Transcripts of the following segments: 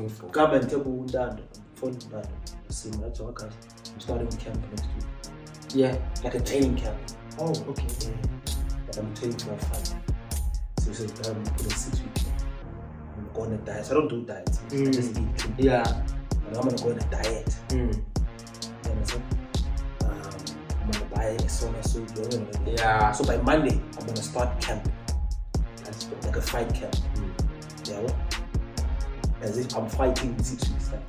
going for. Government Ntando, phone Ntando. I'm starting camp next week. Yeah. Like a training camp. Oh, okay. Yeah. But I'm training to have fun. So he said, I'm put a 6 week camp. I'm gonna go on a diet. So I don't do diets. I just eat clean. Yeah. But I'm gonna go on a diet. You understand? I'm gonna buy a sauna suit. Yeah. So by Monday, I'm gonna start camp. That's good. Like a fight camp. Yeah, what? As if I'm fighting in 6 weeks time.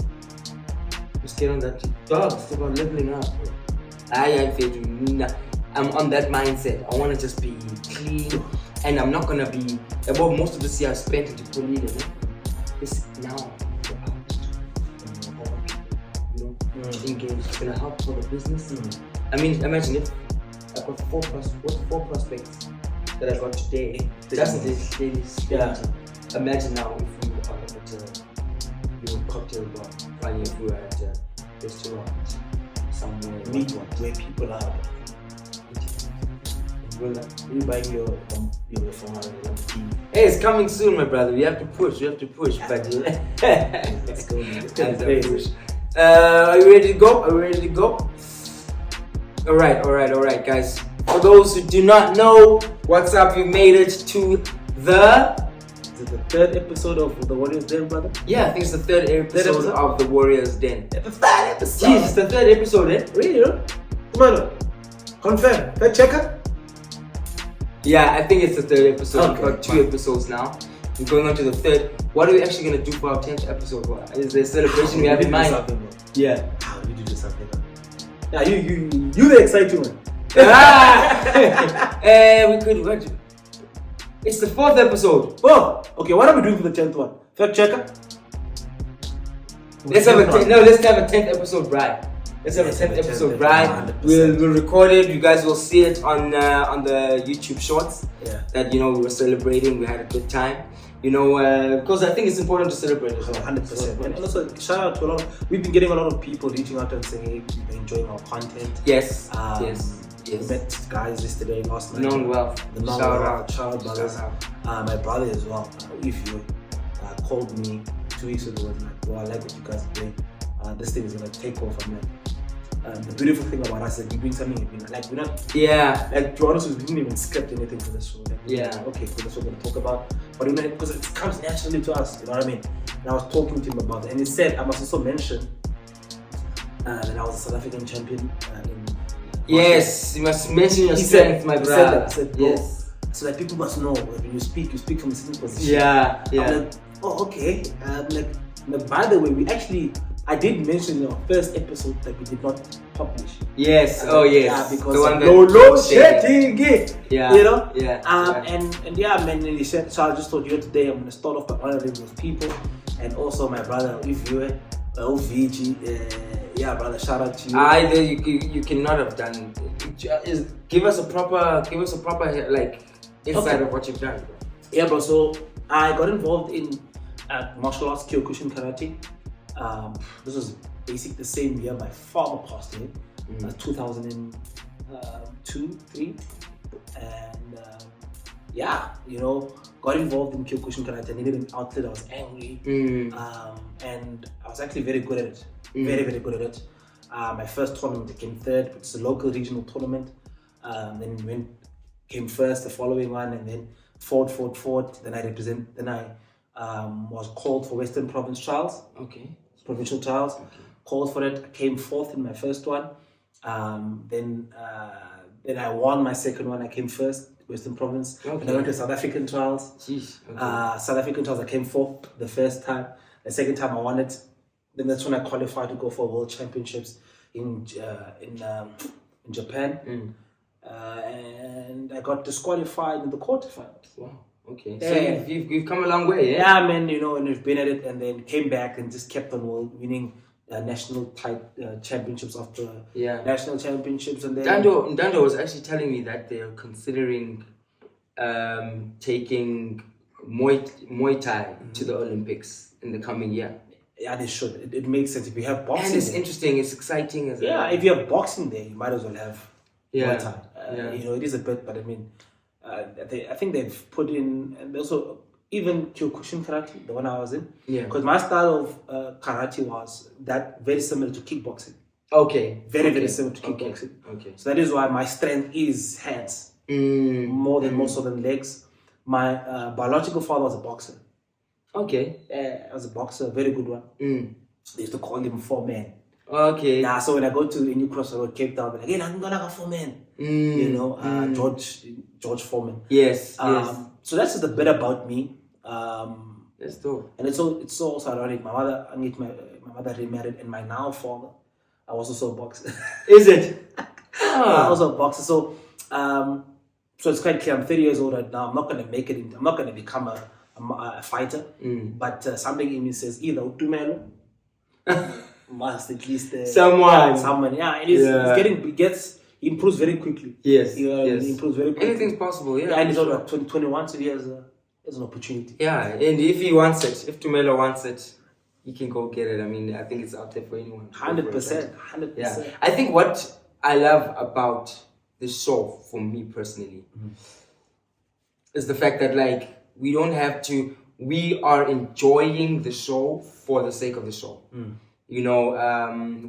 Just get on that dog. It's about leveling up. I'm on that mindset. I want to just be clean, and I'm not gonna be. Well, most of this year I spent into Polina. This now go out, engage. It's gonna help for the business. I mean, imagine if I got four prospects that I got today. That's the daily spend. Imagine now if we were at a cocktail bar, if we were at a restaurant somewhere. Meet where people are. You buying your phone. Hey, it's coming soon, my brother. We have to push. But let's go. Push. Are you ready to go? All right, guys. For those who do not know, what's up? You made it to the. Is it the third episode of The Warriors Den, brother? Yeah, I think it's the third episode of The Warriors Den. The third episode? Jeez, it's the third episode, eh? Really? Come on. Confirm. Fact checker? Yeah, I think it's the third episode. Okay. We've got 2 episodes now. We're going on to the third. What are we actually going to do for our 10th episode? Is there a celebration we have in mind? Yeah. How did you do something? Yeah, you the exciting one. We could watch it. It's the 4th episode. Oh, okay. What are we doing for the 10th one? Fact checker? Let's have a 10th episode, right? Let's have a 10th episode, right? We'll record it. You guys will see it on the YouTube shorts. Yeah. That we were celebrating. We had a good time. Because I think it's important to celebrate as well. 100%. And also, shout out to a lot of. We've been getting a lot of people reaching out and saying, "Hey, we've been enjoying our content." Yes. We met guys yesterday, last night. Known well. Shout out, brothers. My brother as well. If you called me 2 weeks ago and like, "Well, I like what you guys are doing. This thing is gonna take off." And the beautiful thing about us is we're doing something like we're not. Yeah. Like to be honest, we didn't even script anything for this show. Like, okay, cool. That's what we're gonna talk about. But because it comes naturally to us, you know what I mean. And I was talking to him about it, and he said I must also mention that I was a South African champion in. Yes, you must mention your strength, my brother. I said, yes. So that people must know when you speak from a certain position. Yeah. I'm like, oh, okay. By the way, I did mention in our first episode that we did not publish. Yes. Yes. Yeah, because the one no shedding. Yeah. You know. Yeah. And man, he said. So I just thought today I'm gonna start off by honoring those people, and also my brother, viewer, VG. Yeah, brother, shout out to you. You cannot have done. Give us a proper like insight of what you've done, bro. Yeah, bro. So I got involved in martial arts, Kyokushin karate. This was basically the same year my father passed away, 2002, 2003, and got involved in Kyokushin karate. I needed an outlet. I was angry, and I was actually very good at it. Very, very good at it. My first tournament I came third. It's a local regional tournament. Then came first the following one, and then fought. Then I was called for Western Province trials. Okay. Provincial trials. Okay. Called for it. I came 4th in my first one. Then I won my second one. I came first, Western Province. Okay. And I went to South African trials. Jeez. Okay. South African trials, I came 4th the first time. The second time I won it. Then that's when I qualified to go for World Championships in Japan. And I got disqualified in the quarterfinals. Wow. Okay. So you've come a long way, yeah? Yeah, man. And we've been at it, and then came back and just kept on winning national type championships after national championships, and then Ntando was actually telling me that they're considering taking Muay Thai to the Olympics in the coming year. Yeah, they should. It makes sense if you have boxing. And it's interesting. It's exciting. If you have boxing there, you might as well have Muay Thai. Yeah. It is a bit, but I mean, I think they've put in, and also even Kyokushin karate, the one I was in. Yeah. Because my style of karate was that very similar to kickboxing. Okay. Very similar to kickboxing. Okay. So that is why my strength is hands more than most of them legs. My biological father was a boxer. Okay. I was a boxer, a very good one. They used to call him 4-man. Okay. Yeah, so when I go to a new cross road, Cape Town, I'm like, hey, I'm gonna go 4-man. You know, George Foreman. Yes. Yes. So that's just a bit about me. That's dope. And it's so also ironic. My mother remarried, and my now father, I was also a boxer. Is it? I was also a boxer. So, so it's quite clear. I'm 30 years old right now. I'm not gonna make it. I'm not gonna become a fighter. But something in me says either Utumelo must at least someone. Yeah, and he improves very quickly. Yes. He improves very quickly. Anything's possible. Yeah. And he's only 21, so he has an opportunity. Yeah, and if he wants it, if Tumelo wants it, he can go get it. I mean, I think it's out there for anyone. 100%. Yeah. I think what I love about this show, for me personally, is the fact that, like, we are enjoying the show for the sake of the show. You know,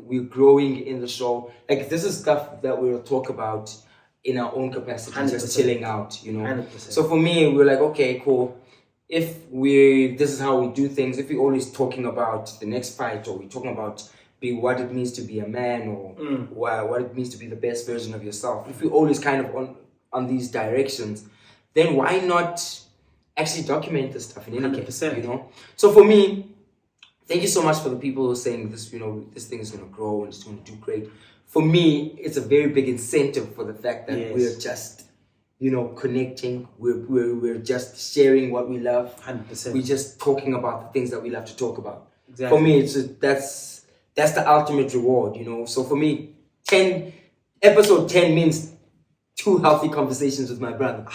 we're growing in the show. Like, this is stuff that we'll talk about in our own capacity, 100%. just chilling out, you know. 100%. So for me, we're like, okay, cool. If this is how we do things, if we're always talking about the next fight, or we're talking about what it means to be a man, or what it means to be the best version of yourself, if we're always kind of on these directions, then why not actually document this stuff in any case, you know? So for me, thank you so much for the people who are saying this, you know, this thing is going to grow and it's going to do great. For me, it's a very big incentive for the fact that we're just, you know, connecting. We're just sharing what we love. 100%. We're just talking about the things that we love to talk about. Exactly. For me, that's the ultimate reward, you know. So for me, episode 10 means 2 healthy conversations with my brother.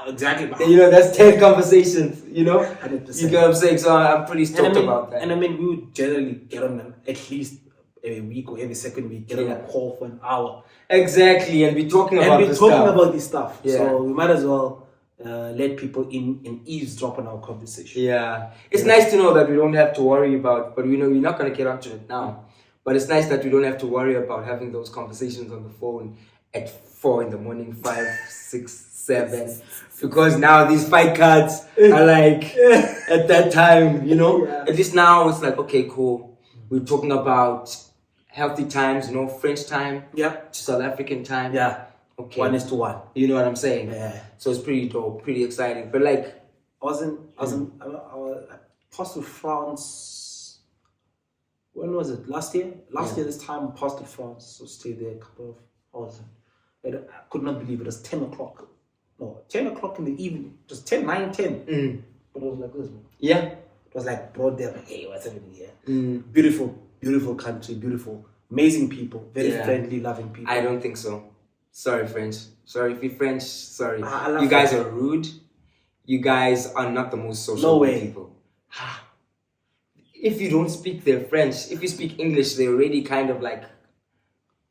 Exactly. You know, that's 10 conversations, you know? 100%. You get what I'm saying? So I'm pretty stoked about that. And I mean, we would generally get on them at least every week or every second week, get on a call for an hour. Exactly, and we're talking about this stuff. Yeah. So we might as well let people in and eavesdrop on our conversation. Yeah. It's nice to know that we don't have to worry about, but we know we're not going to get onto it now. But it's nice that we don't have to worry about having those conversations on the phone at 4 in the morning, 5, 6, 7. Because now these fight cards are like, at that time, you know? Yeah. At least now it's like, okay, cool. We're talking about healthy times, you know, French time to South African time. Yeah. Okay. 1:1. You know what I'm saying? Yeah. So it's pretty dope, pretty exciting. But like, I passed through France. When was it? Last year? Last year, this time, I passed through France. So stayed there a couple of hours. I could not believe it. It was 10 o'clock. No, 10 o'clock in the evening. Just 10, 9, 10. But it was like this, man. Yeah. It was like broad day. Like, hey, what's happening here? Beautiful country, beautiful, amazing people, very friendly, loving people. I don't think so. Sorry, French. Sorry if you're French. Sorry. You guys are rude. You guys are not the most social people. If you don't speak their French, if you speak English, they're already kind of like...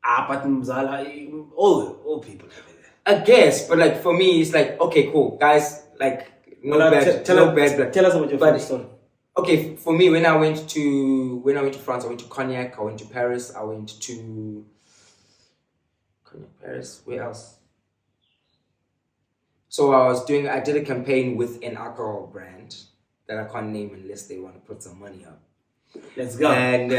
but all people. I guess, but like for me, it's like, okay, cool. Guys, like, tell us about your French story. Okay, for me, when I went to France, I went to Cognac, I went to Paris, I went to Paris, where else? So I did a campaign with an alcohol brand that I can't name unless they want to put some money up. Let's go. And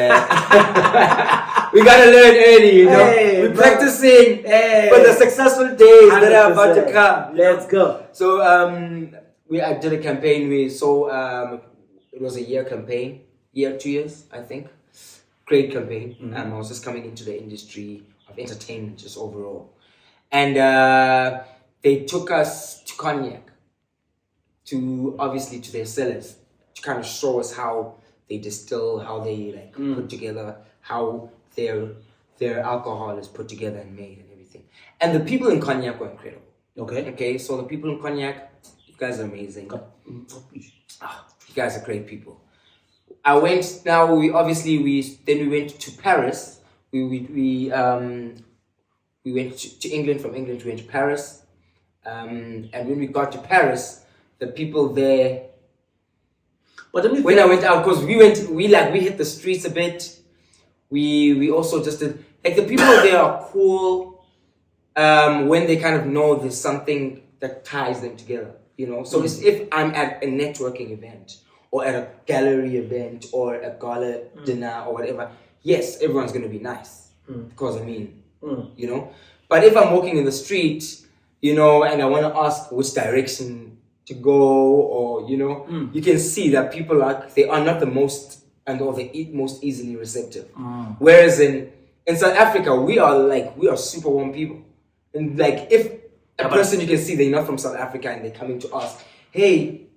we gotta learn early, you know. We're practicing for the successful days that are about to come. Let's go. So I did a campaign it was a year campaign, 2 years, I think. Great campaign. I was just coming into the industry of entertainment just overall. And they took us to Cognac, to their cellars, to kind of show us how they distill, how they put together, how their alcohol is put together and made and everything. And the people in Cognac were incredible. Okay, so the people in Cognac, you guys are amazing. You guys are great people. We went to Paris. We went to England. From England, we went to Paris. And when we got to Paris, the people there But then when I went out, because we hit the streets a bit. We also just did, like, the people there are cool when they kind of know there's something that ties them together, you know. So it's if I'm at a networking event or at a gallery event or a gala dinner or whatever, yes, everyone's gonna be nice because you know. But if I'm walking in the street, you know, and I want to ask which direction to go, or you know, you can see that people are not the most most easily receptive. Whereas in South Africa, we are super warm people, and like if a person you can see they're not from South Africa and they're coming to us, hey,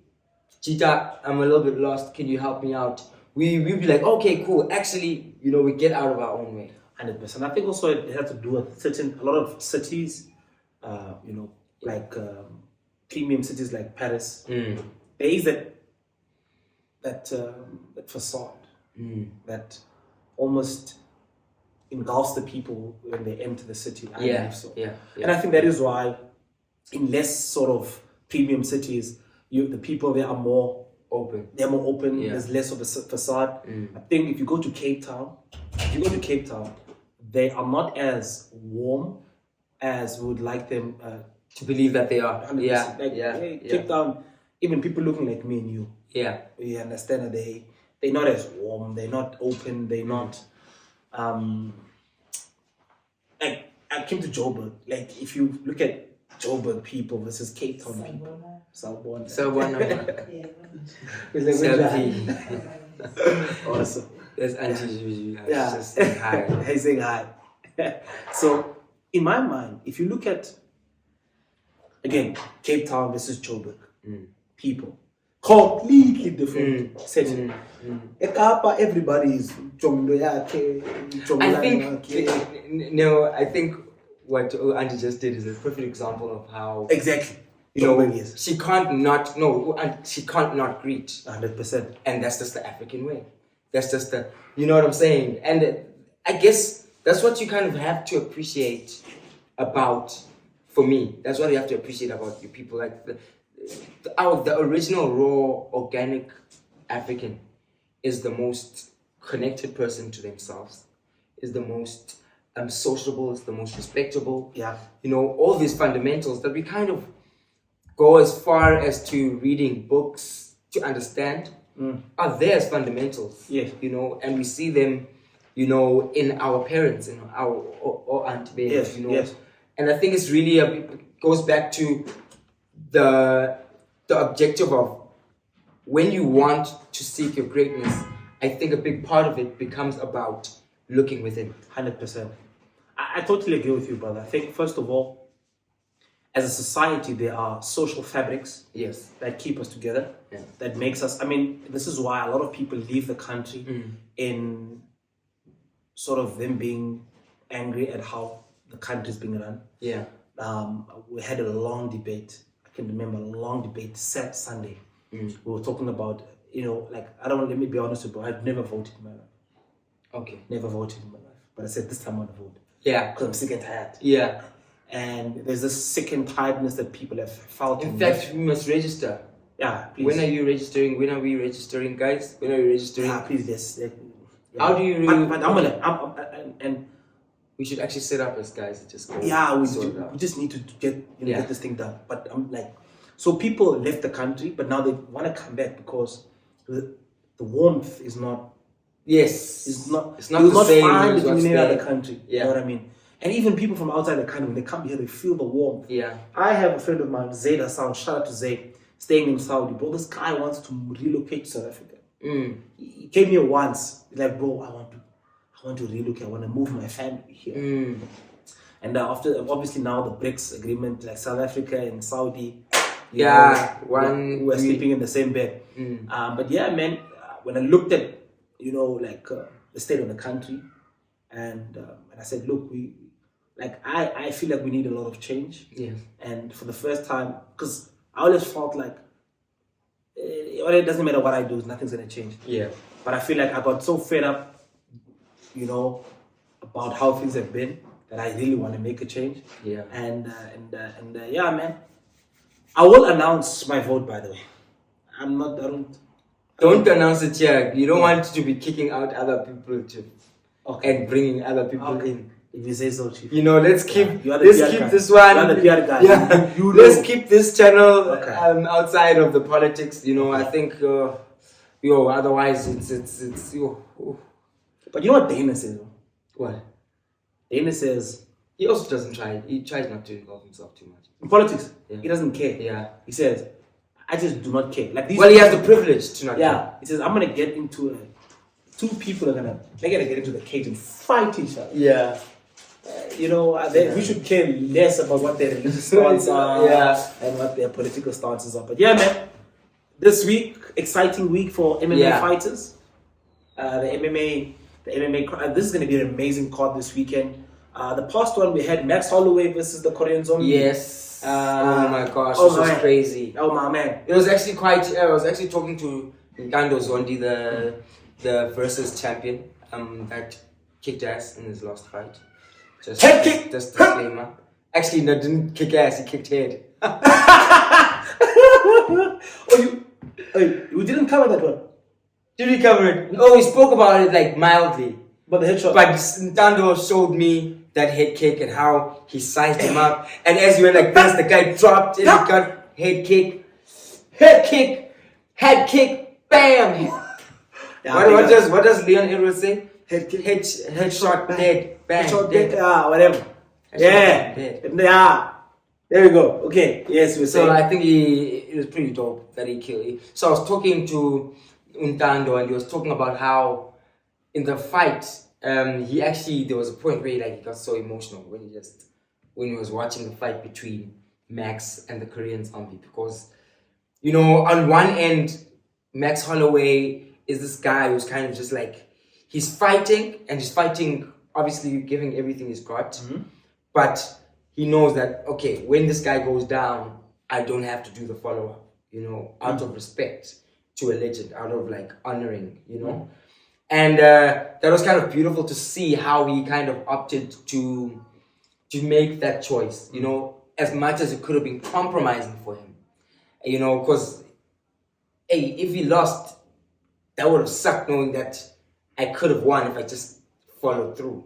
Chita, I'm a little bit lost. Can you help me out? We'll be like, okay, cool. Actually, you know, we get out of our own way. 100%. I think also it has to do with a lot of cities, you know, like premium cities like Paris. There is that facade that almost engulfs the people when they enter the city. I believe so. And I think that is why in less sort of premium cities, the people there are more open. They're more open. There's less of a facade. I think if you go to Cape Town, they are not as warm as we would like them to believe that they are. 100%. Cape Town, even people looking like me and you. We understand that they're not as warm. They're not open. They're not. Like I came to Joburg. Like if you look at Joburg people versus Cape Town people. Sawubona. Awesome. There's Auntie just saying hi. He's saying hi. So, in my mind, if you look at, again, Cape Town versus Joburg, people, completely different setting. Ekapa, everybody is I think what Auntie just did is a perfect example of how exactly. You know, she can't not greet 100%, and that's just the African way. That's just the, you know what I'm saying? And I guess that's what you kind of have to appreciate about, for me, that's what you have to appreciate about you people. Like the original raw, organic African is the most connected person to themselves, is the most sociable, is the most respectable. Yeah. You know, all these fundamentals that we kind of go as far as to reading books to understand are there as fundamentals. Yes. You know, and we see them, you know, in our parents, in our or aunt parents, you know. Yes. And I think it's really it goes back to the objective of when you want to seek your greatness, I think a big part of it becomes about looking within. 100%. I totally agree with you, brother. I think first of all, as a society, there are social fabrics that keep us together, that makes us, I mean, this is why a lot of people leave the country in sort of them being angry at how the country is being run. We had a long debate. I can remember a long debate, Sunday. We were talking about, you know, like, let me be honest with you, I've never voted in my life. Okay. Never voted in my life. But I said, this time I want to vote. Because I'm sick and tired. And there's this sick and tiredness that people have felt. In fact, we must register. Please. When are you registering? When are we registering, guys? When are you registering? Please, yes. How do you really... But and we should actually set up as guys and just go. We just need to get this thing done. But I'm like, so people left the country, but now they want to come back because the warmth is not. Yes. It's not the same fine as in any other country. Yeah. You know what I mean? And even people from outside the country, when they come here, they feel the warmth. Yeah. I have a friend of mine, Zaid Hassan, shout out to Zaid, staying in Saudi. Bro, this guy wants to relocate to South Africa. He came here once. He's like, bro, I want to relocate. I want to move my family here. And after, obviously now the BRICS agreement, like South Africa and Saudi, we're sleeping in the same bed. But yeah, man, when I looked at, you know, like the state of the country, and I said, look, I feel like we need a lot of change. Yes. And for the first time, because I always felt like it doesn't matter what I do, nothing's gonna change. Yeah. But I feel like I got so fed up, you know, about how things have been, that I really want to make a change. Yeah. And yeah, man. I will announce my vote, by the way. I don't Don't announce it here. You don't want to be kicking out other people and bringing other people in. If you say so, Chief. You know, let's keep this one. You're the PR guy. Yeah. You Let's keep this channel outside of the politics. You know, I think otherwise it's But you know what Dana says? What? Dana says he also doesn't try. He tries not to involve himself too much in politics. Yeah. He doesn't care. Yeah. He says, I just do not care. Like these. Well, he has the privilege to not care. He says, I'm gonna get into two people are gonna get into the cage and fight each other. Yeah. We should care less about what their religious stance are and what their political stances are. But yeah, man, this week, exciting week for MMA fighters. The MMA. This is going to be an amazing card this weekend. The past one we had Max Holloway versus the Korean Zondi. Yes. Oh my gosh, this was crazy. Oh my man. It was actually quite. I was actually talking to Ntando Zondi, the versus champion, that kicked ass in his last fight. Just disclaimer. Actually, no, didn't kick ass. He kicked head. You didn't cover that one. Did we cover it? Oh, we spoke about it like mildly. But the headshot. But Ntando showed me that head kick and how he sized him up. And as you went like this, the guy dropped and he got head kick, bam. What does Leon Edwards say? Headshot, dead, bang, headshot, dead. Whatever. Dead. Yeah. There we go. Okay. Yes, we So I think it was pretty dope that he killed. So I was talking to Ntando and he was talking about how in the fight, there was a point where he got so emotional when he was watching the fight between Max and the Korean Zombie, because on one end, Max Holloway is this guy who's kind of just like, he's fighting obviously giving everything he's got, but he knows that when this guy goes down, I don't have to do the follow-up, out of respect to a legend, out of honoring, And that was kind of beautiful to see how he kind of opted to make that choice, as much as it could have been compromising for him. Because, if he lost, that would have sucked knowing that I could have won if I just followed through,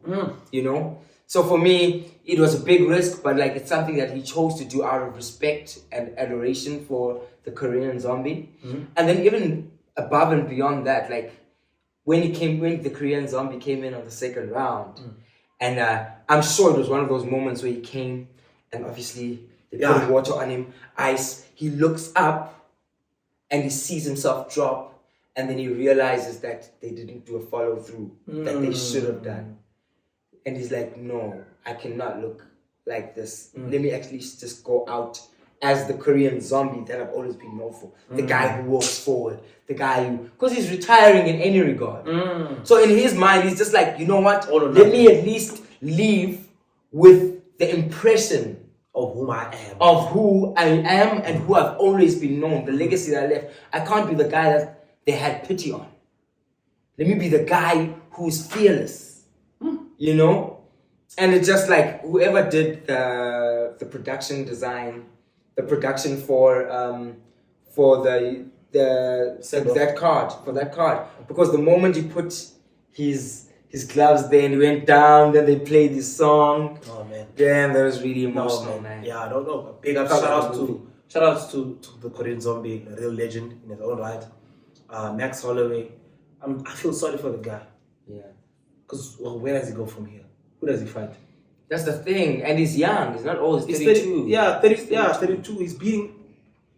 So for me, it was a big risk, but it's something that he chose to do out of respect and adoration for the Korean Zombie. And then even above and beyond that, when the Korean Zombie came in on the second round, and I'm sure it was one of those moments where he came and obviously they put water on him, ice. He looks up and he sees himself drop, and then he realizes that they didn't do a follow through that they should have done, and he's like, no, I cannot look like this. Let me actually just go out as the Korean Zombie that I've always been known for. The guy who walks forward. The guy who... Because he's retiring in any regard. So in his mind, he's just like, you know what? Let me at least leave with the impression of whom I am. Of who I am and who I've always been known. The legacy that I left. I can't be the guy that they had pity on. Let me be the guy who's fearless. And it's just whoever did the production design... The production for that card, because the moment he put his gloves there and he went down, then they played this song. Oh man, damn, that was really emotional, man. Yeah, I don't know. Big up, shout outs to the Korean Zombie, a real legend in his own right. Max Holloway, I feel sorry for the guy. Yeah, because where does he go from here? Who does he fight? That's the thing, and he's young. He's not old. He's 32. 32.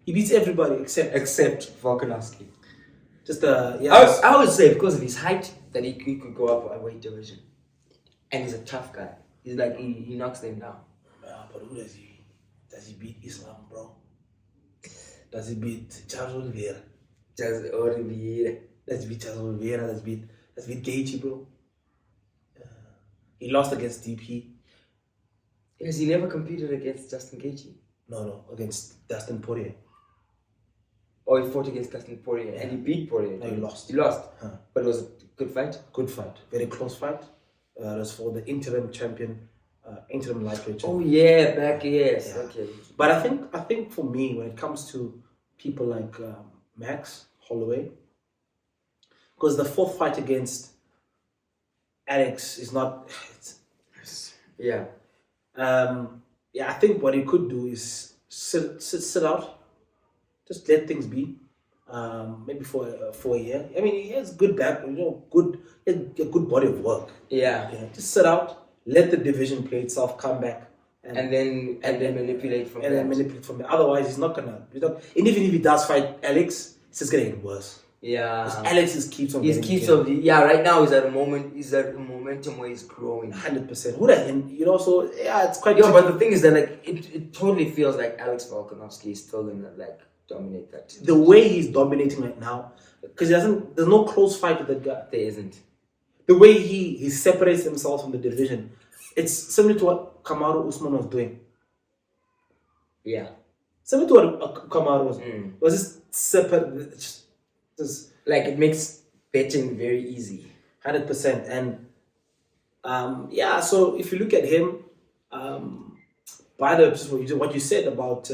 He beats everybody except Volkanovski. I would say because of his height that he could go up a weight division, and he's a tough guy. He's he knocks them down. But who does he? Does he beat Islam, bro? Does he beat Charles Oliveira? Does he beat Charles Oliveira? Does he beat Gaethje, bro? He lost against DP. Has he never competed against Justin Gaethje? No, against Dustin Poirier. Oh, he fought against Dustin Poirier and he beat Poirier. No, he lost. He lost, but it was a good fight. Good fight, very close fight. It was for the interim champion, interim lightweight champion. Oh yeah, yes. Yeah. Okay. But I think for me, when it comes to people like Max Holloway, because the fourth fight against Alex is not. Yeah. I think what he could do is sit out, just let things be. Maybe for a year. I mean, he has good back, a good body of work. Yeah. Just sit out, let the division play itself, come back, and then manipulate from and that. then manipulate from there. Otherwise, he's not gonna. And even if he does fight Alex, it's just gonna get worse. Yeah. Because Alex just keeps on. Right now he's at a moment. He's at a momentum where he's growing. 100%. Who the hell? So it's quite. Yeah, but the thing is that it totally feels like Alex Volkanovski is still gonna dominate that. The way he's dominating right now, because there's no close fight with that guy. There isn't. The way he separates himself from the division, it's similar to what Kamaru Usman was doing. Yeah. Similar to what Kamaru was doing. It was just separate. Just it makes betting very easy. 100%. And so if you look at him, by what you said about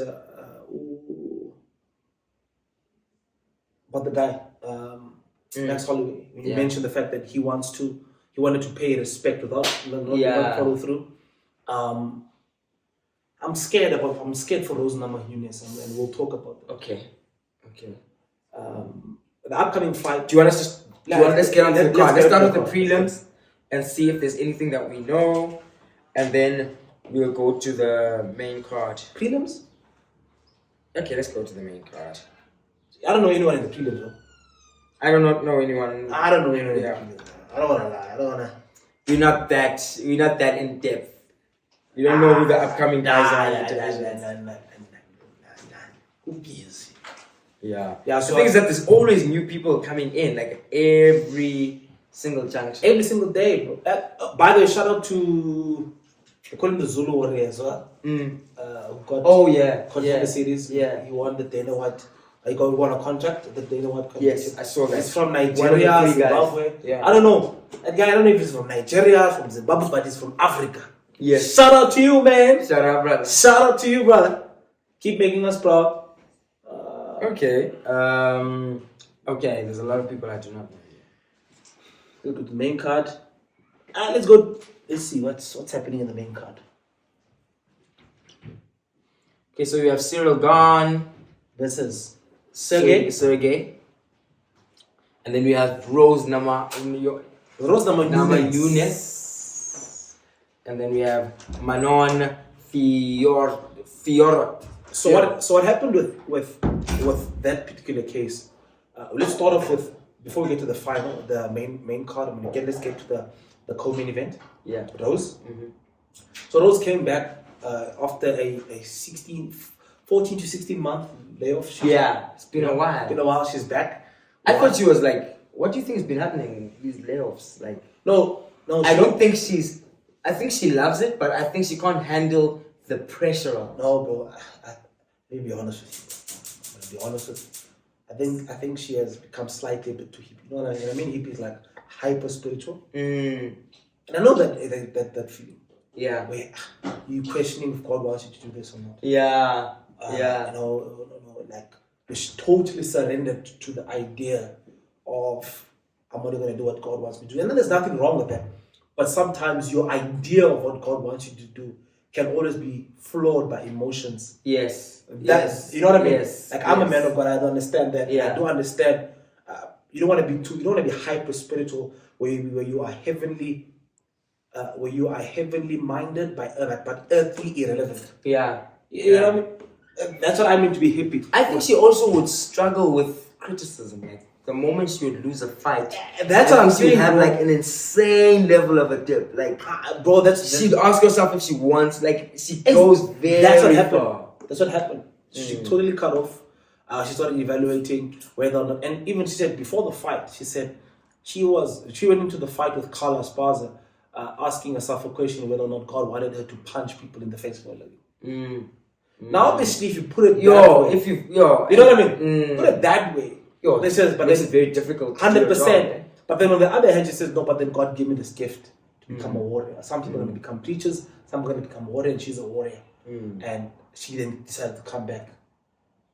the guy, Max Holloway, when you mentioned the fact that he wanted to pay respect without follow through. I'm scared for those Namajunas, and we'll talk about that. Okay. The upcoming fight. Let's get on to the card. Let's start with the prelims and see if there's anything that we know, and then we'll go to the main card. Prelims? Okay, let's go to the main card. I don't know anyone in the prelims, though. I do not know anyone. I don't know anyone in the prelims. I don't want to lie. I don't want to. We're not that in depth. You don't know who the upcoming guys are. Who cares? Yeah. So the thing is that there's always new people coming in, every single junction. Every single day, bro. By the way, shout out to they call him the Zulu Warrior as well. Who got the series. Yeah. He won the Dana White. He won a contract at the Dana White competition. Yes, I saw that. He's from Nigeria, Zimbabwe. Yeah. I don't know. That guy, I don't know if he's from Nigeria, from Zimbabwe, but he's from Africa. Yes. Shout out to you, man. Shout out, brother. Shout out to you, brother. Keep making us proud. Okay. Okay, there's a lot of people I do not know. Look at the main card. Let's go. Let's see what's happening in the main card. Okay, so we have Cyril Gane versus Sergey. And then we have Rose Namajunas. And then we have Manon Fiorot. So what happened with that particular case? Let's start off with, before we get to the final, the main card. Let's get to the co-main event. Yeah. Rose. Mm-hmm. So Rose came back after a 14 to 16 month layoff. It's been a while. It's been a while. She's back. I thought she was what do you think has been happening? These layoffs, No. I think she loves it, but I think she can't handle the pressure of it. No, bro. Let me be honest with you. I think she has become slightly a bit too hippie. You know what I mean? Hippie is hyper spiritual. And I know that feeling. Yeah. Where you questioning if God wants you to do this or not. Yeah. She totally surrendered to the idea of I'm only going to do what God wants me to do. And then there's nothing wrong with that. But sometimes your idea of what God wants you to do can always be flawed by emotions. Yes. You know what I mean? Yes. I'm a man of God. I don't understand that. Yeah. I do understand. You don't want to be hyper spiritual where you are heavenly minded but earthly irrelevant. Yeah. You know what I mean? That's what I mean to be hippie. I think she also would struggle with criticism. The moment she would lose a fight, that's what I'm saying. She'd have an insane level of a dip. Bro, she'd ask herself if she wants. She goes very far. That's what happened. She totally cut off. She started evaluating whether or not, and even she said before the fight, she said she went into the fight with Carla Esparza, asking herself a question whether or not God wanted her to punch people in the face for a living. Now, obviously, if you put it you know what I mean? Put it that way. This is very difficult. 100%. But then on the other hand, she says, no, but then God gave me this gift to become a warrior. Some people are going to become preachers, some are going to become warrior, and she's a warrior. And she then decided to come back.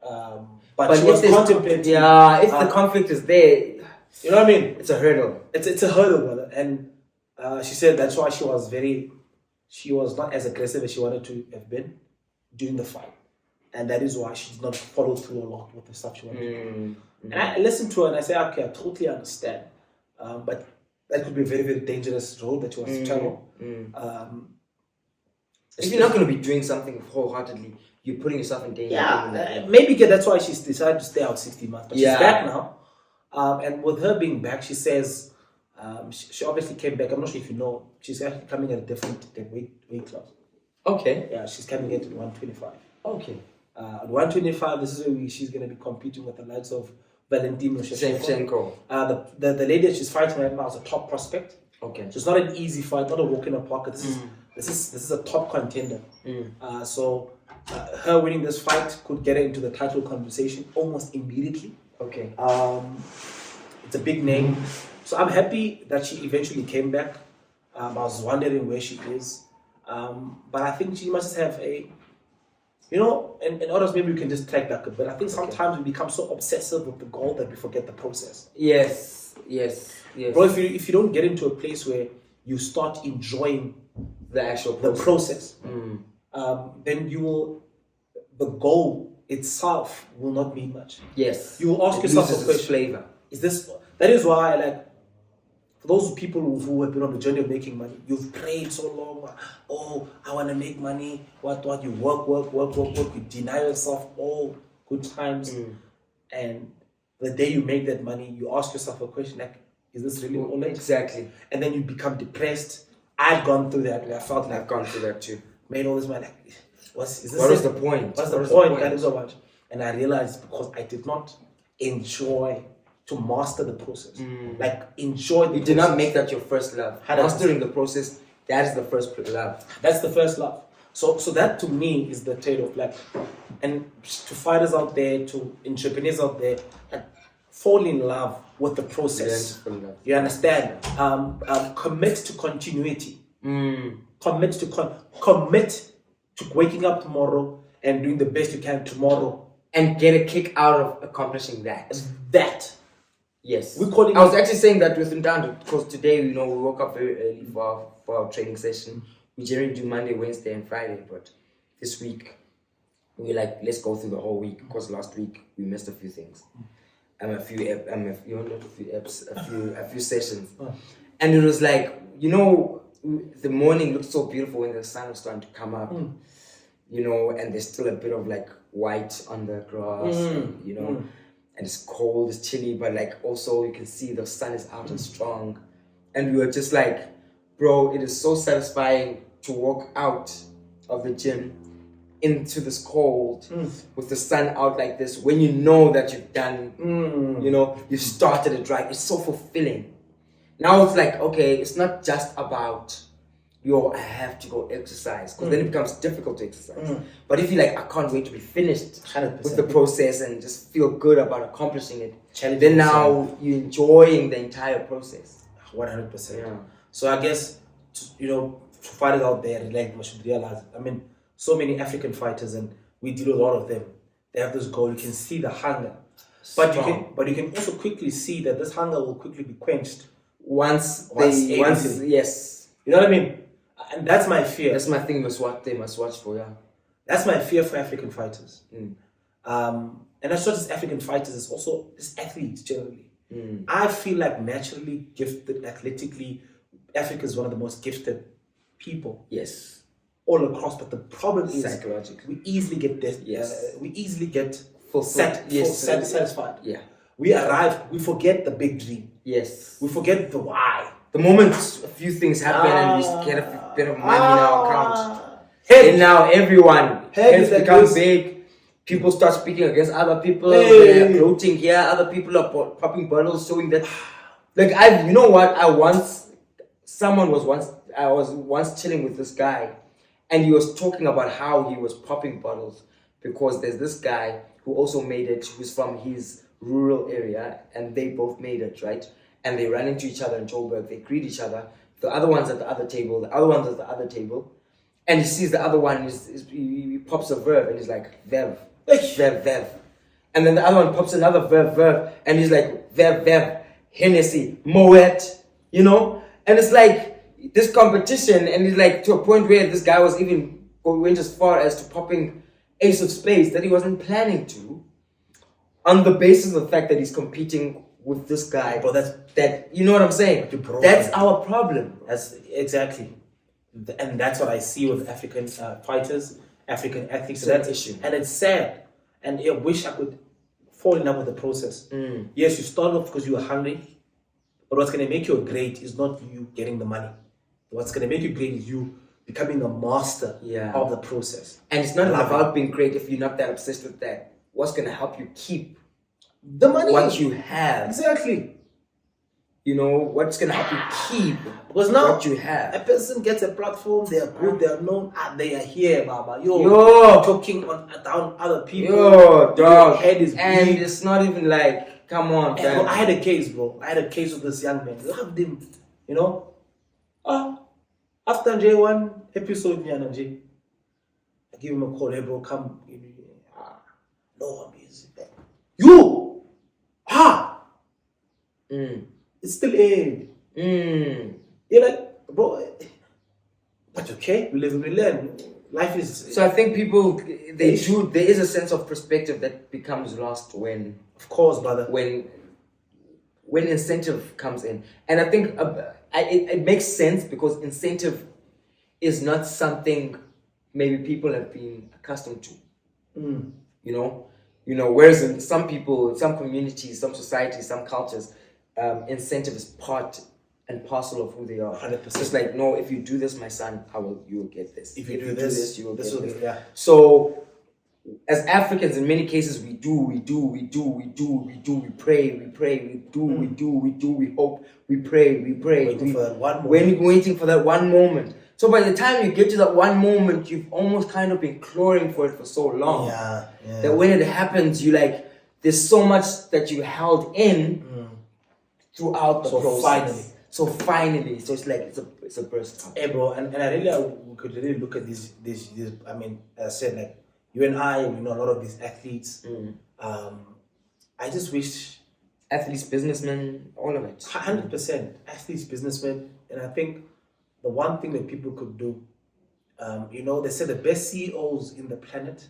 But she was contemplating. Yeah, if the conflict is there, You know what I mean? It's a hurdle. It's a hurdle, brother. And she said that's why she was not as aggressive as she wanted to have been during the fight. And that is why she did not follow through a lot with the stuff she wanted to do. And I listened to her and I said, okay, I totally understand. But that could be a very, very dangerous road that she wants to travel. If you're not going to be doing something wholeheartedly, you're putting yourself in danger. Yeah, maybe that's why she's decided to stay out 60 months. But she's back now. And with her being back, she says, she obviously came back. I'm not sure if you know, she's actually coming at a different weight class. Okay. Yeah, she's coming in at 125. Okay. At 125, this is where she's going to be competing with the likes of Valentino Shevchenko. The lady that she's fighting right now is a top prospect. Okay. So it's not an easy fight, not a walk in the park. This is a top contender. So her winning this fight could get her into the title conversation almost immediately. Okay. It's a big name. So I'm happy that she eventually came back. I was wondering where she is. But I think she must have and others maybe we can just track back a bit. I think sometimes we become so obsessive with the goal that we forget the process. Yes. Bro, if you don't get into a place where you start enjoying the actual process, then the goal itself will not mean much. Yes. You will ask yourself a question. Flavor. That is why for those people who have been on the journey of making money, you've prayed so long. Oh, I want to make money. What? You work. You deny yourself all good times. And the day you make that money, you ask yourself a question like, is this really all it? Exactly. And then you become depressed. I've gone through that. I felt like I've gone through that too. Made all this money. What is the point? What's the point? That is so much. And I realized because I did not enjoy to master the process. Enjoy the process. You did not make that your first love. Mastering the process, that is the first love. That's the first love. So that to me is the trade-off. And to fighters out there, to entrepreneurs out there, fall in love with the process. You understand? Commit to continuity. Commit to waking up tomorrow and doing the best you can tomorrow. And get a kick out of accomplishing that. Yes. I was actually saying that with Ntando because today, we woke up very early for our training session. We generally do Monday, Wednesday, and Friday, but this week we were like, let's go through the whole week because last week we missed a few things. A few sessions. And it was like, the morning looked so beautiful when the sun was starting to come up, and there's still a bit of white on the grass, and it's cold, it's chilly, but also you can see the sun is out and strong. And we were just like, bro, it is so satisfying to walk out of the gym into this cold with the sun out like this when you know that you've done, you've started a drive. It's so fulfilling. Now it's like, okay, it's not just about, I have to go exercise, because then it becomes difficult to exercise. But if you're like, I can't wait to be finished 100%. with the process and just feel good about accomplishing it, then now you're enjoying the entire process. 100%. Yeah. So I guess, for fighters out there, we should realize it. I mean, so many African fighters, and we deal with a lot of them. They have this goal. You can see the hunger, but you can also quickly see that this hunger will quickly be quenched once. Yes. You know what I mean? And that's my fear. That's my thing. They must watch for. Yeah. That's my fear for African fighters. And that's not just African fighters. It's also just athletes generally. I feel like naturally gifted, athletically, Africa is one of the most gifted people. Yes. All across, but the problem is psychologically we easily get this. Yes. We easily get satisfied. Yeah. We arrive. We forget the big dream. Yes. We forget the why. The moment a few things happen and we get a bit of money in our account, and now everyone has become big. People start speaking against other people. They're gloating here. Other people are popping bottles, showing that. I was once chilling with this guy. And he was talking about how he was popping bottles because there's this guy who also made it, who's from his rural area, and they both made it, right? And they ran into each other in Joburg. They greet each other. The other one's at the other table. The other one's at the other table. And he sees the other one, he pops a verb, and he's like, verb, verb, verb. And then the other one pops another verb, and he's like, verb, verb. Hennessy, Moet, you know? And it's like this competition, and it's like to a point where this guy was even went as far as to popping Ace of Spades that he wasn't planning to, on the basis of the fact that he's competing with this guy. But that you know what I'm saying? That's our problem. That's exactly, and that's what I see with African fighters, African athletes. That issue, and it's sad. And I wish I could fall in love with the process. Yes, you start off because you are hungry, but what's going to make you great is not you getting the money. What's going to make you great is you becoming a master of the process. And it's not about being great if you're not that obsessed with that. What's going to help you keep the money? What you have. Exactly. You know, what's going to help you keep because now what you have. A person gets a platform, they are good, they are known, they are here, Baba. Yo, talking down other people. Yo, dog. Your head is and big. It's not even like, come on, bro, I had a case, bro. I had a case with this young man. Loved him, you know. After J1 episode, I give him a call, hey, bro, come. No, I'm busy. You! It's still aid. You're like, bro, but okay, we live and we learn. Life is. So I think people, there is a sense of perspective that becomes lost when. Of course, brother. When incentive comes in. And I think it makes sense because incentive is not something maybe people have been accustomed to. You know, whereas in some people, some communities, some societies, some cultures, incentive is part and parcel of who they are. 100%. It's like, no, if you do this, my son, you will get this. If you do this, you will get this. Yeah. So, as Africans, in many cases, we pray, we hope, we pray. Waiting for that one moment. When waiting for that one moment. So by the time you get to that one moment, you've almost kind of been clawing for it for so long. Yeah. That when it happens, you like, there's so much that you held in throughout the process. So finally, it's like it's a burst out. Hey, bro, and I really we could really look at these. I mean, as I said, like you and I, we know a lot of these athletes. I just wish athletes, businessmen, all of it. 100% athletes, businessmen, and I think the one thing that people could do, they say the best CEOs in the planet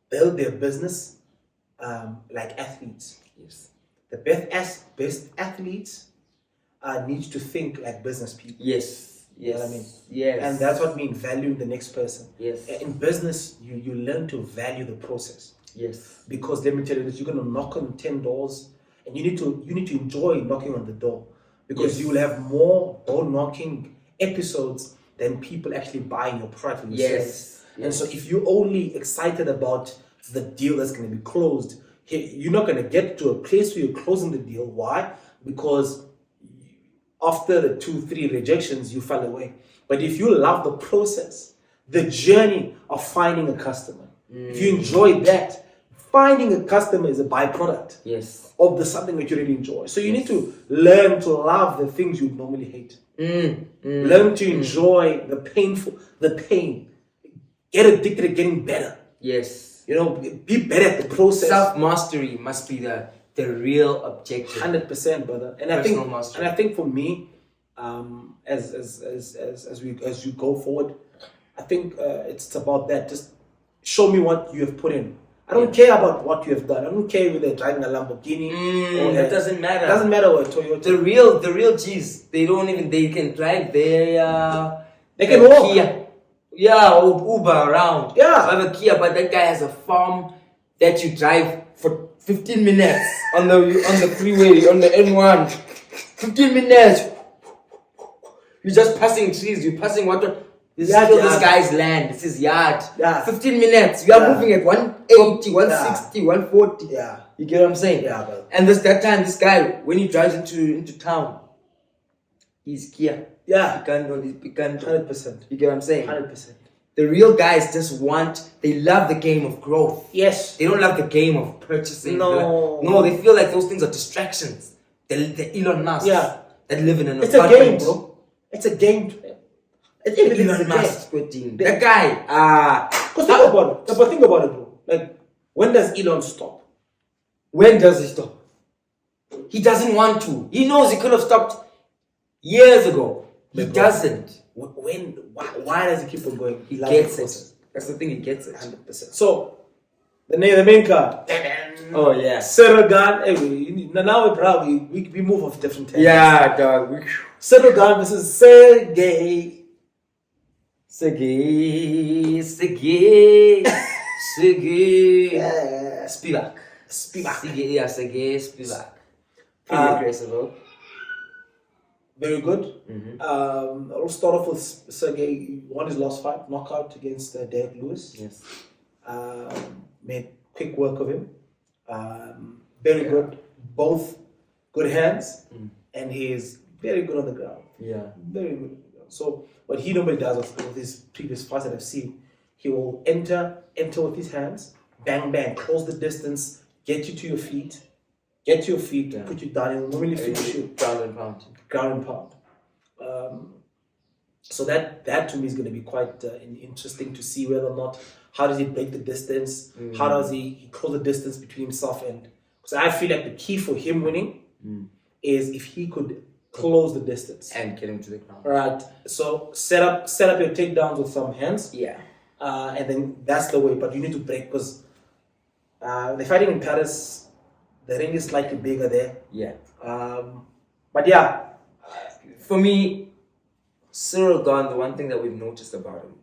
build their business like athletes. Yes. The best athletes need to think like business people. Yes. You know what I mean? Yes. And that's what means valuing the next person. Yes. In business, you learn to value the process. Yes. Because let me tell you this, you're gonna knock on 10 doors and you need to enjoy knocking on the door. Because you will have more door knocking episodes than people actually buying your product and your service. And so if you're only excited about the deal that's gonna be closed, you're not gonna get to a place where you're closing the deal. Why? Because after the 2-3 rejections, you fell away. But if you love the process, the journey of finding a customer, if you enjoy that, finding a customer is a byproduct of the something that you really enjoy. So you need to learn to love the things you normally hate. Learn to enjoy the pain. Get addicted to getting better. Yes. Be better at the process. Self-mastery must be the real objective. 100%, brother. And I think for me, as you go forward, I think it's about that. Just show me what you have put in. I don't care about what you have done. I don't care whether they're driving a Lamborghini or it doesn't matter. It doesn't matter what Toyota. The real G's, they can drive their they can walk. Kia. Yeah, or Uber around. Yeah. I have a Kia, but that guy has a farm that you drive for 15 minutes on the freeway, on the N1. 15 minutes. You're just passing trees, you're passing water. This is still this guy's land. It's his yard. Yeah. 15 minutes. You are moving at 180, 160, 140. Yeah. You get what I'm saying? Yeah, bro. And that time, this guy, when he drives into town, he's Kia. Yeah. Picando. 100%. You get what I'm saying? 100%. The real guys they love the game of growth. Yes. They don't love the game of purchasing. No, they feel like those things are distractions. The Elon Musk. Yeah. That live in an apartment. It's a game, bro. It's a game. Elon Musk. That guy. Because think about it, bro. Like, when does Elon stop? When does he stop? He doesn't want to. He knows he could have stopped years ago. He doesn't. Why does he keep on going? He gets it. That's the thing, he gets it. 100%. So, the main card. Oh, yeah. Cyril Gane. Now we probably we move off different tangents. Yeah, dog. Cyril Gane versus Sergey. Spivac. Spivac. Sergey Spivac. Pretty aggressive. Very good. Mm-hmm. I'll start off with Sergey. He won his last fight, knockout against Derek Lewis. Yes. Made quick work of him. Very good. Both good hands, and he is very good on the ground. Yeah. Very good on the ground. So what he normally does with his previous fights that I've seen, he will enter with his hands, bang bang, close the distance, get you to your feet, put you down, and normally finish you. Ground and pound. So that to me is going to be quite interesting to see whether or not, how does he break the distance? How does he close the distance between himself and... Because I feel like the key for him winning is if he could close the distance. And get him to the ground. Right. So set up your takedowns with some hands. Yeah. And then that's the way. But you need to break because they're fighting in Paris. The ring is slightly bigger there. Yeah. But yeah. For me, Cyril Gane, the one thing that we've noticed about him,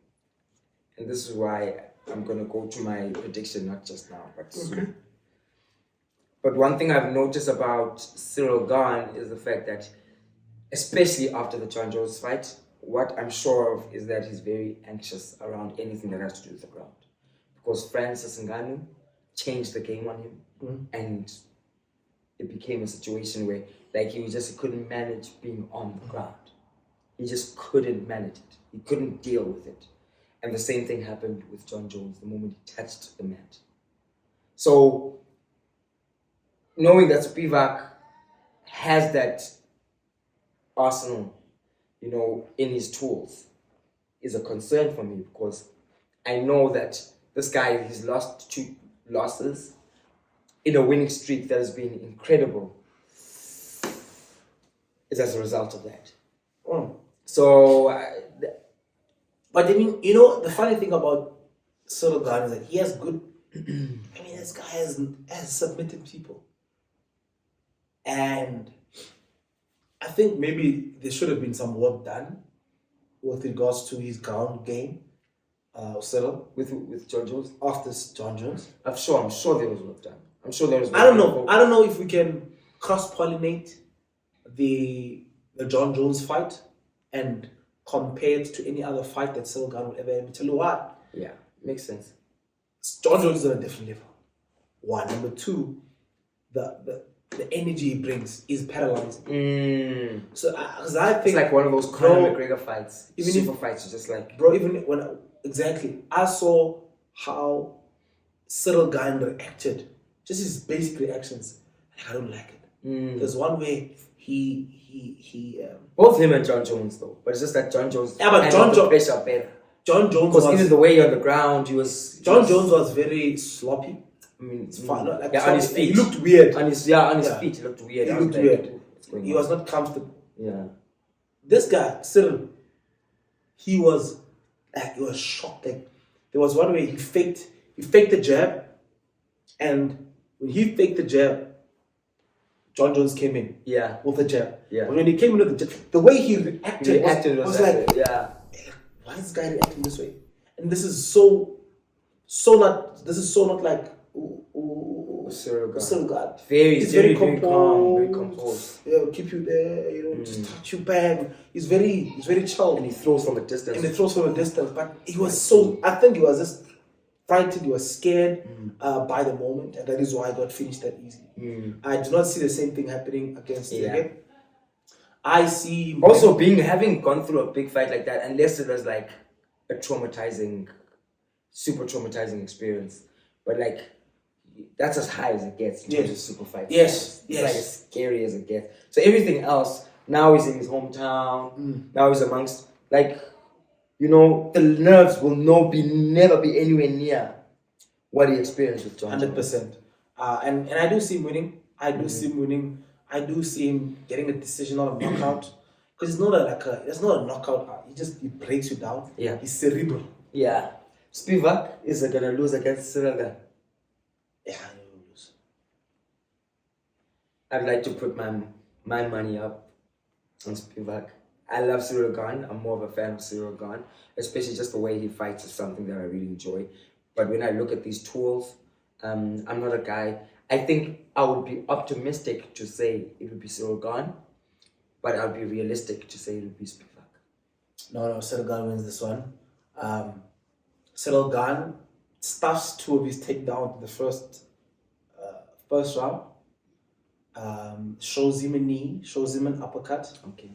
and this is why I'm going to go to my prediction, not just now, but soon. But one thing I've noticed about Cyril Gane is the fact that, especially after the John Jones fight, what I'm sure of is that he's very anxious around anything that has to do with the ground. Because Francis Ngannou changed the game on him, and it became a situation where he couldn't manage being on the ground. He just couldn't manage it. He couldn't deal with it. And the same thing happened with John Jones the moment he touched the mat. So, knowing that Spivac has that arsenal, in his tools, is a concern for me because I know that this guy, he's lost 2 losses in a winning streak that has been incredible. Is as a result of that. So, but I mean, the funny thing about Cyril Gane is that he has good. This guy has submitted people, and I think maybe there should have been some work done with regards to his ground game. Cyril with John Jones, after John Jones, I'm sure there was work done. I'm sure there was. I don't know if we can cross-pollinate the John Jones fight and compare it to any other fight that Cyril Gane will ever have. Tell you what. Yeah, makes sense. John Jones is on a different level. 1. Number 2, the energy he brings is paralyzing. So, because I think it's like one of those Conor McGregor fights. Super fights, are just like exactly. I saw how Cyril Gane reacted. Just his basic reactions. I don't like it. There's one way he both him and John Jones though, but it's just that John Jones. Yeah, but John Jones pressure better. John Jones because even the way on the ground Jones was very sloppy. It's fine. On his feet. He looked weird. On his feet, he looked weird. He looked weird. He was not comfortable. Yeah. This guy, Cyril, he was shocked. There was one way he faked the jab, and when he faked the jab, John Jones came in. Yeah. With the jab. Yeah. But when he came in with the jab, the way he reacted was like, yeah. Why is this guy reacting this way? And this is so not like Cyril Gane. He's very composed. Calm, very composed. Yeah, keep you there, just touch you bang. He's very chill. And he throws from a distance. But he was I think he was just frightened, he was scared by the moment, and that is why I got finished that easily. I do not see the same thing happening against him. I see him also having gone through a big fight like that, unless it was like a super traumatizing experience. But that's as high as it gets in terms of super fights. Yes. It's as scary as it gets. So everything else, now he's in his hometown, now he's amongst, the nerves will never be anywhere near what he experienced with John. 100%. And I do see him winning. I do see him getting a decision or a knockout. Because it's not a knockout. He breaks you down. Yeah. He's cerebral. Yeah. Spivac is gonna lose against Cyril Gane. Yeah, he will lose. I'd like to put my money up on Spivac. I love Cyril Gane. I'm more of a fan of Cyril Gane, especially just the way he fights is something that I really enjoy. But when I look at these tools, I'm not a guy. I think I would be optimistic to say it would be Cyril Gane, but I'll be realistic to say it would be Spivac. No, Cyril Gane wins this one. Cyril Gane stuffs 2 of his takedowns in the first round. Shows him a knee, shows him an uppercut. Okay.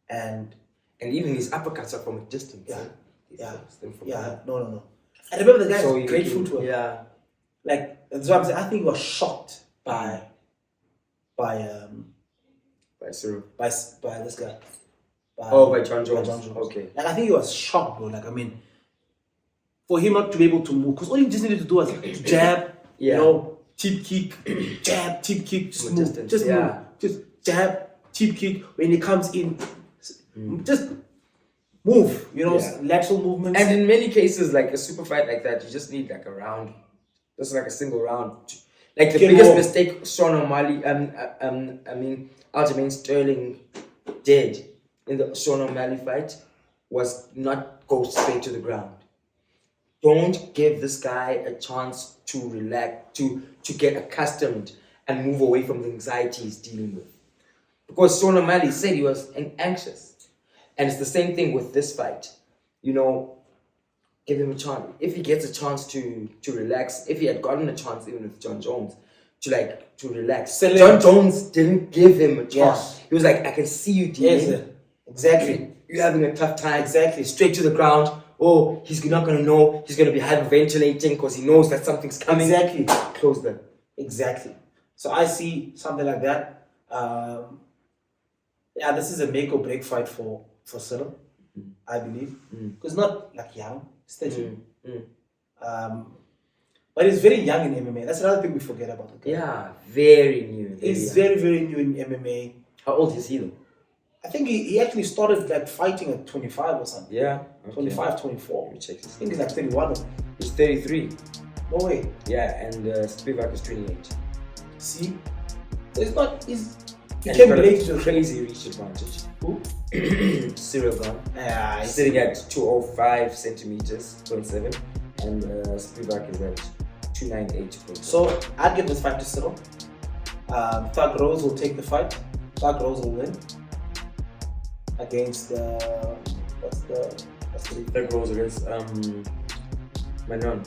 And even his uppercuts are from a distance. No. I remember the guy's So great footwork. Yeah. Like that's what I'm saying. I think he was shocked by Cyril. by this guy. By John Jones. Okay. Like I think he was shocked, bro. Like I mean, for him not to be able to move, because all he just needed to do was jab, tip kick, jab, tip kick, just move, move, just jab, tip kick. When he comes in, just move, lateral movements. And in many cases, like a super fight like that, you just need like a round, just like a single round. Like the biggest mistake Sean O'Malley, Aljamain Sterling did in the Sean O'Malley fight was not go straight to the ground. Don't give this guy a chance to relax, to get accustomed and move away from the anxiety he's dealing with. Because Sean O'Malley said he was anxious. And it's the same thing with this fight. Give him a chance. If he gets a chance to relax, if he had gotten a chance even with John Jones, to relax. John Jones didn't give him a chance. Yes. He was like, I can see you dealing. Yes, exactly. You're having a tough time. Exactly. Straight to the ground. Oh, he's not going to know. He's going to be hyperventilating because he knows that something's coming. Exactly. Close them. Exactly. So I see something like that. This is a make or break fight for Cyril, I believe. Because not like young, he's 30. But he's very young in MMA. That's another thing we forget about the guy. Yeah, very new. He's very, very new in MMA. How old is he though? I think he actually started like fighting at 25 or something. Yeah. Okay. 25, 24. Let me check this. I think he's like 31. He's 33. No way. Yeah, and Spivac is 28. See? So it's not... He And came got late a to crazy reach advantage. Who? Cyril Gane. Yeah, He's sitting at 205 centimeters, 0.7. And Spivac is at 298. So I'd give this fight to Cyril. Thug Rose will take the fight. Thug Rose will win. Against what's the Thug Rose against Manon.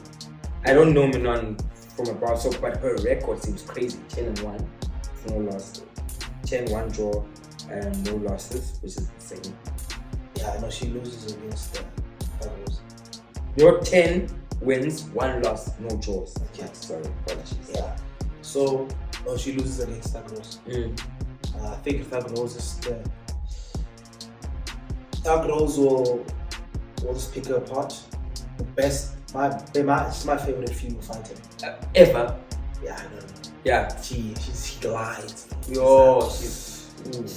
I don't know Manon from above, so but her record seems crazy. 10-1, no loss. 10-1 draw and no losses, which is insane. Yeah, no, she loses against Thug Rose. Your 10 wins, 1 loss, no draws. Okay. Sorry, apologies. Yeah. So she loses against Thug Rose. I think Thug Rose is Thug Rose will just pick her apart. The best, it's my favorite female fighter. Ever. Yeah, I know. Yeah. She glides. Yo, she's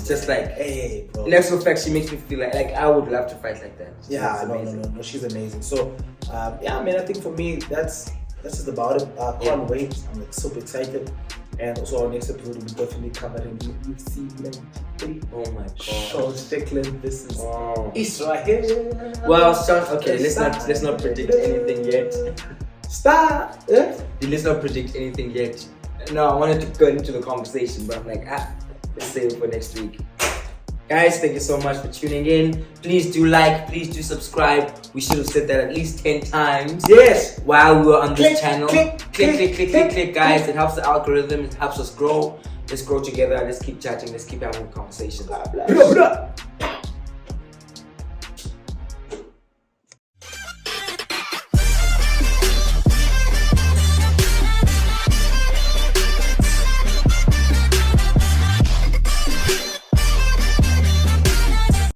just like, hey, bro. In actual fact, she makes me feel like I would love to fight like that. Yeah, no, she's amazing. So, I think for me, that's just about it. Can't wait. I'm like super excited. And also our next episode will be definitely covering UFC 93. Oh my god. Sean Strickland versus Israel. Well, Sean, okay, let's not predict anything yet. Stop. Let's not predict anything yet. No, I wanted to go into the conversation, but I'm like, let's save it for next week. Guys, thank you so much for tuning in. Please do like, please do subscribe. We should have said that at least 10 times. Yes. While we were on this channel. Click, Guys. It helps the algorithm. It helps us grow. Let's grow together. Let's keep chatting. Let's keep having a conversation. Blah, blah.